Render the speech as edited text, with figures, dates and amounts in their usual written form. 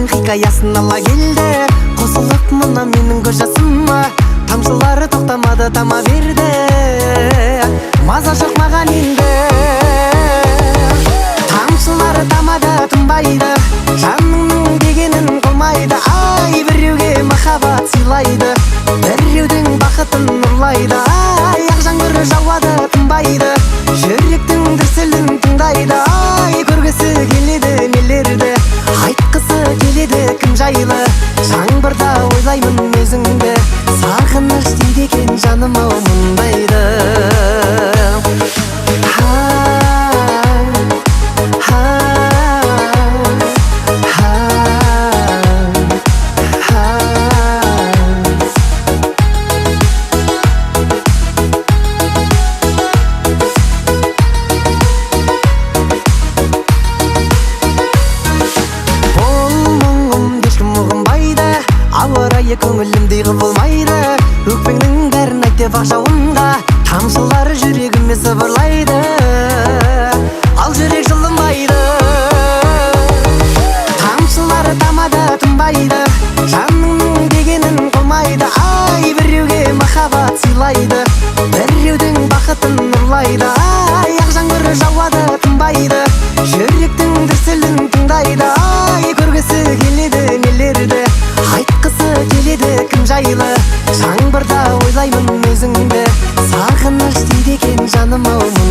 Хикаясын ала келді, қосылып мына менің көз жасыма. Тамшылары тоқтамады, тама берді, маза жоқ маған енді. Тамшылары тамады, тынбайды, жаныңның дегенін қылмайды. Ай, біреуге махаббат сыйлайды, біреудің бақытын ұрлайды. Ай, ақ жаңбыр жауады, тынбайды, жүректің дүрсілін тыңдайды. Ай, көргісі келеді нелерді, айтқысы келеді кім жайлы. Жаңбырда ойлаймын өзіңді, сағыныш дейді екен жаным ау мұндайды. Көңілімдей құбылмайды, өкпеңнің бәрін айт деп ақ жауында. Тамшылары жүрегіме сыбырлайды, ал жүрек жылынбайды. Тамшылары тамады, тынбайды, жаныңның дегенін қылмайды. Ай, біреуге махаббат сыйлайды, біреудің бақытын ұрлайды. Ай, ақ жаңбыр жауады, тынбайды, жүректің дүрсілін тыңдайды. Ай, көргісі келеді нелерді, айтқысы келеді кім жайлы. Жаңбырда ойлаймын өзіңді, сағыныш дейді екен жаным ау.